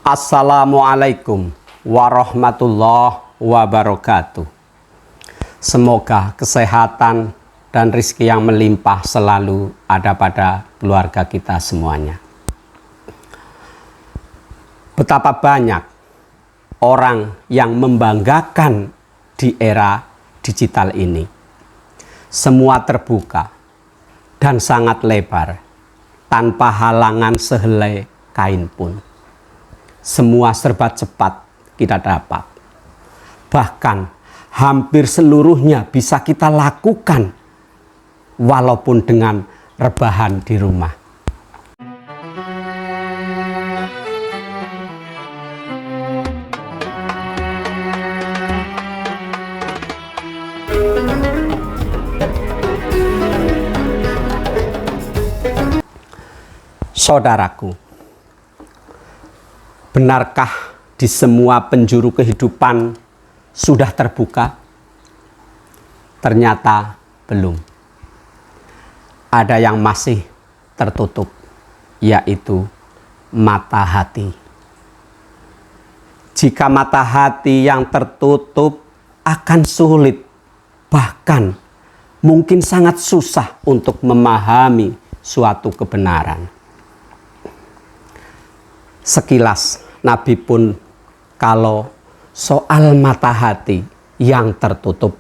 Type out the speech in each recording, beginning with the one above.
Assalamualaikum warahmatullahi wabarakatuh. Semoga kesehatan dan rezeki yang melimpah selalu ada pada keluarga kita semuanya. Betapa banyak orang yang membanggakan di era digital ini. Semua terbuka dan sangat lebar, tanpa halangan sehelai kain pun. Semua serba cepat kita dapat. Bahkan hampir seluruhnya bisa kita lakukan walaupun dengan rebahan di rumah. Saudaraku, benarkah di semua penjuru kehidupan sudah terbuka? Ternyata belum. Ada yang masih tertutup, yaitu mata hati. Jika mata hati yang tertutup akan sulit, bahkan mungkin sangat susah untuk memahami suatu kebenaran. Sekilas Nabi pun kalau soal mata hati yang tertutup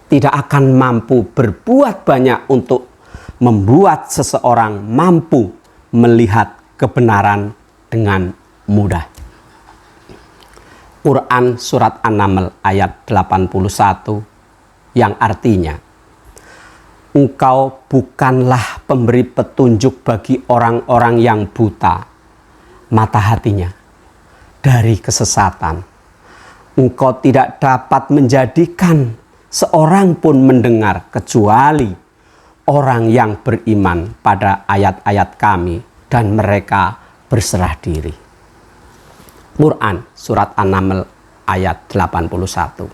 tidak akan mampu berbuat banyak untuk membuat seseorang mampu melihat kebenaran dengan mudah. Quran surat An-Naml ayat 81 yang artinya, engkau bukanlah pemberi petunjuk bagi orang-orang yang buta mata hatinya dari kesesatan. Engkau tidak dapat menjadikan seorang pun mendengar kecuali orang yang beriman pada ayat-ayat kami dan mereka berserah diri. Quran surat An-Naml ayat 81.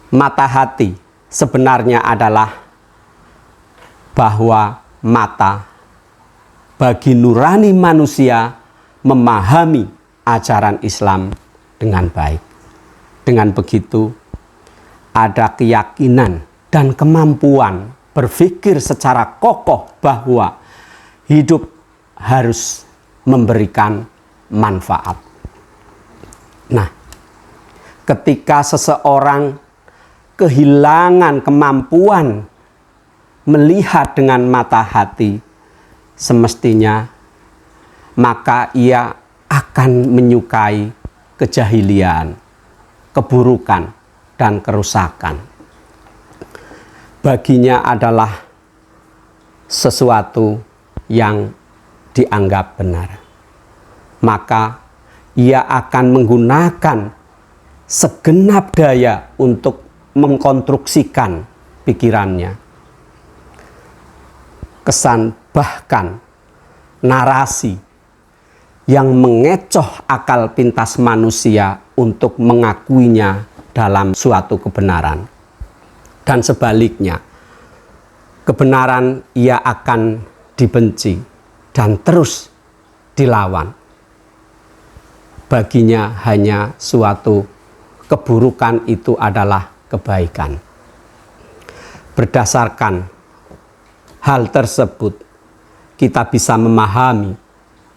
Mata hati sebenarnya adalah bahwa mata bagi nurani manusia memahami ajaran Islam dengan baik. Dengan begitu, ada keyakinan dan kemampuan berpikir secara kokoh bahwa hidup harus memberikan manfaat. Nah, ketika seseorang kehilangan kemampuan melihat dengan mata hati, semestinya maka ia akan menyukai kejahilian, keburukan, dan kerusakan. Baginya adalah sesuatu yang dianggap benar. Maka ia akan menggunakan segenap daya untuk mengkonstruksikan pikirannya. Kesan bahkan narasi yang mengecoh akal pintas manusia untuk mengakuinya dalam suatu kebenaran. Dan sebaliknya, kebenaran ia akan dibenci dan terus dilawan. Baginya hanya suatu keburukan itu adalah kebaikan. Berdasarkan hal tersebut, kita bisa memahami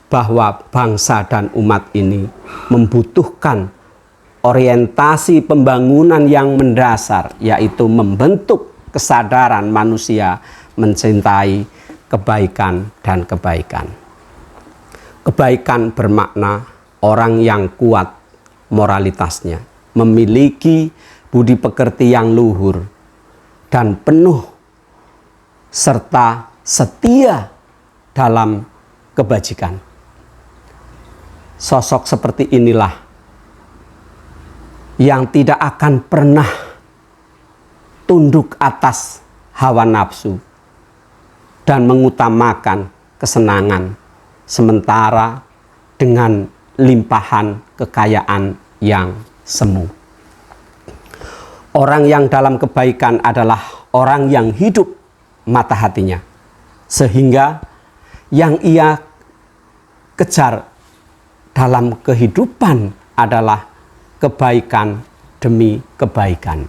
bahwa bangsa dan umat ini membutuhkan orientasi pembangunan yang mendasar, yaitu membentuk kesadaran manusia mencintai kebaikan dan kebaikan. Kebaikan bermakna orang yang kuat moralitasnya, memiliki budi pekerti yang luhur dan penuh serta setia dalam kebajikan. Sosok seperti inilah yang tidak akan pernah tunduk atas hawa nafsu dan mengutamakan kesenangan sementara dengan limpahan kekayaan yang semu. Orang yang dalam kebaikan adalah orang yang hidup mata hatinya, sehingga yang ia kejar dalam kehidupan adalah kebaikan demi kebaikan.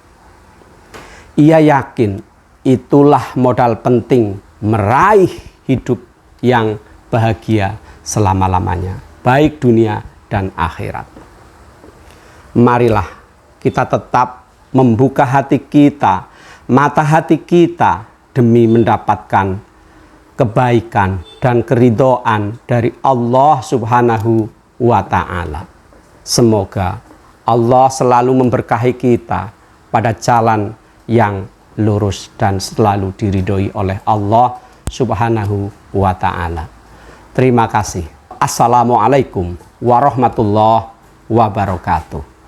Ia yakin itulah modal penting meraih hidup yang bahagia selama-lamanya, baik dunia dan akhirat. Marilah kita tetap membuka hati kita, mata hati kita demi mendapatkan kebaikan dan keridhaan dari Allah Subhanahu wa Ta'ala. Semoga Allah selalu memberkahi kita pada jalan yang lurus dan selalu diridhoi oleh Allah Subhanahu wa Ta'ala. Terima kasih. Assalamualaikum warahmatullahi wabarakatuh.